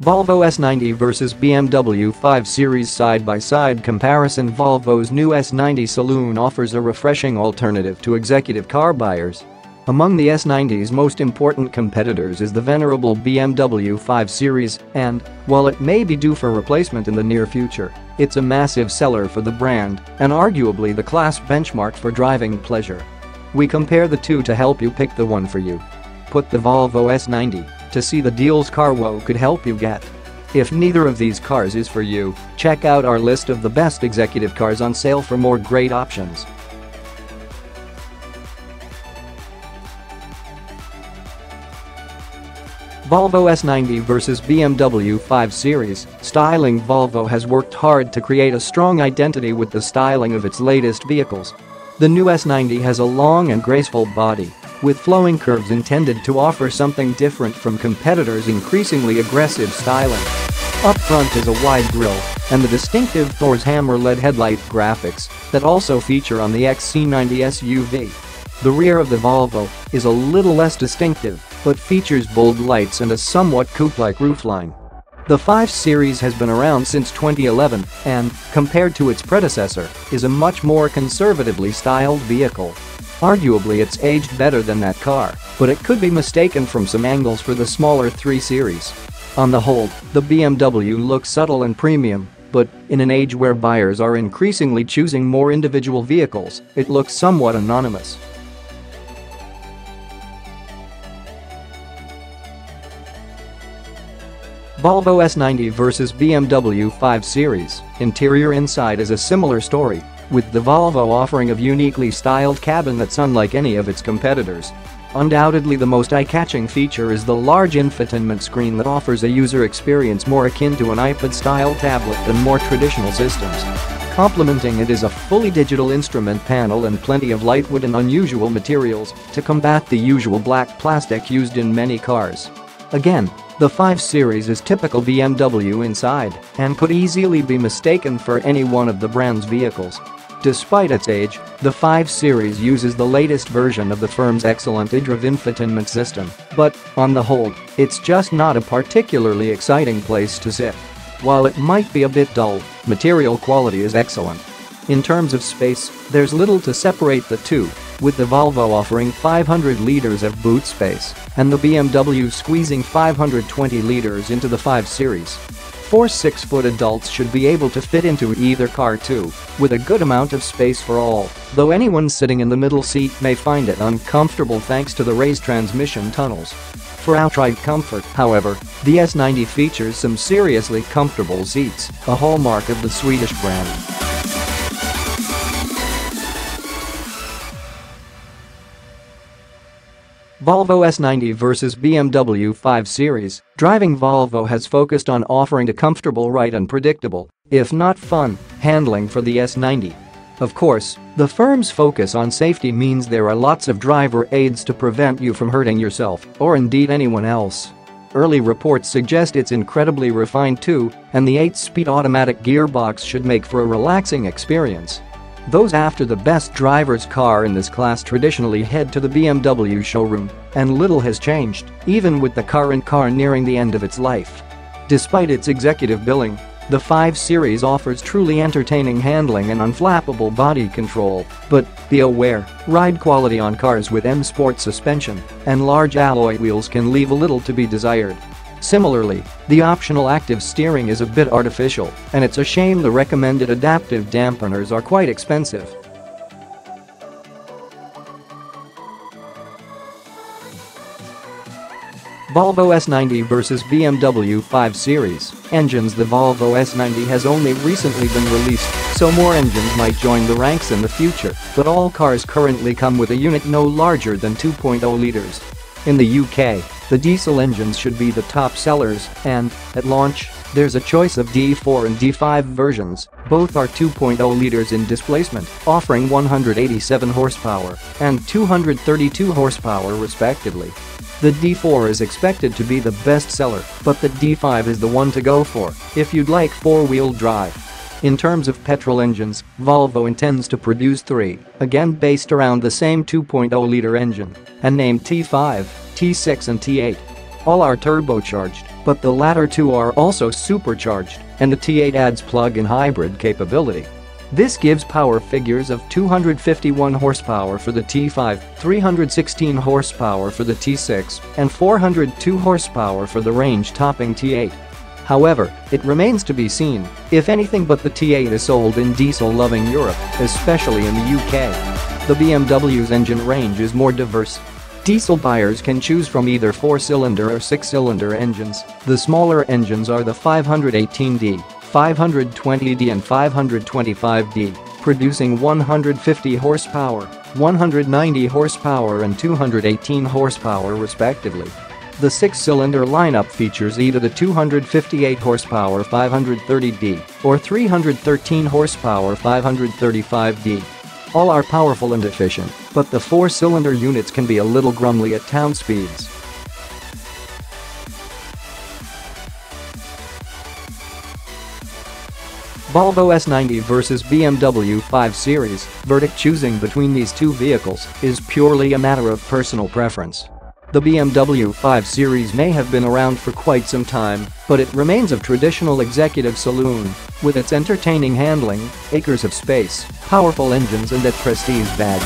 Volvo S90 vs BMW 5 Series side-by-side comparison. Volvo's new S90 saloon offers a refreshing alternative to executive car buyers. Among the S90's most important competitors is the venerable BMW 5 Series, and, while it may be due for replacement in the near future, it's a massive seller for the brand and arguably the class benchmark for driving pleasure. We compare the two to help you pick the one for you. Put the Volvo S90 to see the deals Carwow could help you get. If neither of these cars is for you, check out our list of the best executive cars on sale for more great options. Volvo S90 vs BMW 5 Series. Styling. Volvo has worked hard to create a strong identity with the styling of its latest vehicles. The new S90 has a long and graceful body, with flowing curves intended to offer something different from competitors' increasingly aggressive styling. Up front is a wide grille and the distinctive Thor's hammer LED headlight graphics that also feature on the XC90 SUV. The rear of the Volvo is a little less distinctive, but features bold lights and a somewhat coupe-like roofline. The 5 Series has been around since 2011 and, compared to its predecessor, is a much more conservatively styled vehicle. Arguably it's aged better than that car, but it could be mistaken from some angles for the smaller 3 Series. On the whole, the BMW looks subtle and premium, but in an age where buyers are increasingly choosing more individual vehicles, it looks somewhat anonymous. Volvo S90 vs BMW 5 Series. Interior. Inside is a similar story, with the Volvo offering a uniquely styled cabin that's unlike any of its competitors. Undoubtedly the most eye-catching feature is the large infotainment screen that offers a user experience more akin to an iPad-style tablet than more traditional systems. Complementing it is a fully digital instrument panel and plenty of lightwood and unusual materials to combat the usual black plastic used in many cars. Again, the 5 Series is typical BMW inside and could easily be mistaken for any one of the brand's vehicles. Despite its age, the 5 Series uses the latest version of the firm's excellent iDrive infotainment system, but, on the whole, it's just not a particularly exciting place to sit. While it might be a bit dull, material quality is excellent. In terms of space, there's little to separate the two, with the Volvo offering 500 liters of boot space and the BMW squeezing 520 liters into the 5 Series. 4 6-foot adults should be able to fit into either car too, with a good amount of space for all, though anyone sitting in the middle seat may find it uncomfortable thanks to the raised transmission tunnels. For outright comfort, however, the S90 features some seriously comfortable seats, a hallmark of the Swedish brand. Volvo S90 vs BMW 5 Series. Driving. Volvo has focused on offering a comfortable ride and predictable, if not fun, handling for the S90. Of course, the firm's focus on safety means there are lots of driver aids to prevent you from hurting yourself or indeed anyone else. Early reports suggest it's incredibly refined too, and the 8-speed automatic gearbox should make for a relaxing experience. Those after the best driver's car in this class traditionally head to the BMW showroom, and little has changed, even with the current car nearing the end of its life. Despite its executive billing, the 5 Series offers truly entertaining handling and unflappable body control, but be aware, ride quality on cars with M-Sport suspension and large alloy wheels can leave a little to be desired. Similarly, the optional active steering is a bit artificial, and it's a shame the recommended adaptive dampeners are quite expensive. Volvo S90 vs BMW 5 Series. Engines. The Volvo S90 has only recently been released, so more engines might join the ranks in the future, but all cars currently come with a unit no larger than 2.0 liters. In the UK, the diesel engines should be the top sellers, and, at launch, there's a choice of D4 and D5 versions. Both are 2.0 liters in displacement, offering 187 horsepower and 232 horsepower respectively. The D4 is expected to be the best seller, but the D5 is the one to go for if you'd like four-wheel drive. In terms of petrol engines, Volvo intends to produce 3, again based around the same 2.0-liter engine, and named T5, T6 and T8. All are turbocharged. But the latter two are also supercharged, and the T8 adds plug-in hybrid capability. This gives power figures of 251 horsepower for the T5, 316 horsepower for the T6, and 402 horsepower for the range-topping T8. However, it remains to be seen if anything but the T8 is sold in diesel-loving Europe, especially in the UK. The BMW's engine range is more diverse. Diesel buyers can choose from either 4-cylinder or 6-cylinder engines. The smaller engines are the 518D, 520D and 525D, producing 150 horsepower, 190 horsepower and 218 horsepower respectively. The 6-cylinder lineup features either the 258 horsepower 530D or 313 horsepower 535D. All are powerful and efficient, but the 4-cylinder units can be a little grumly at town speeds. Volvo S90 versus BMW 5 Series. Verdict: choosing between these two vehicles is purely a matter of personal preference. The BMW 5 Series may have been around for quite some time, but it remains a traditional executive saloon, with its entertaining handling, acres of space, powerful engines and that prestige badge.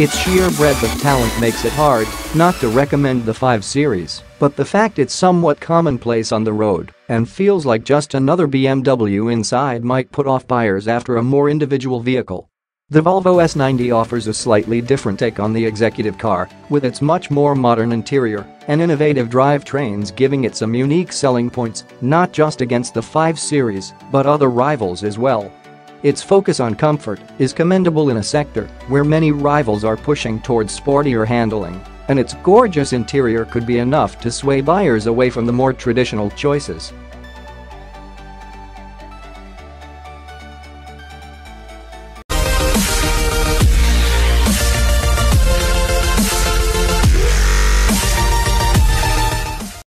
Its sheer breadth of talent makes it hard not to recommend the 5 Series, but the fact it's somewhat commonplace on the road and feels like just another BMW inside might put off buyers after a more individual vehicle. The Volvo S90 offers a slightly different take on the executive car, with its much more modern interior and innovative drivetrains giving it some unique selling points, not just against the 5 Series, but other rivals as well. Its focus on comfort is commendable in a sector where many rivals are pushing towards sportier handling, and its gorgeous interior could be enough to sway buyers away from the more traditional choices.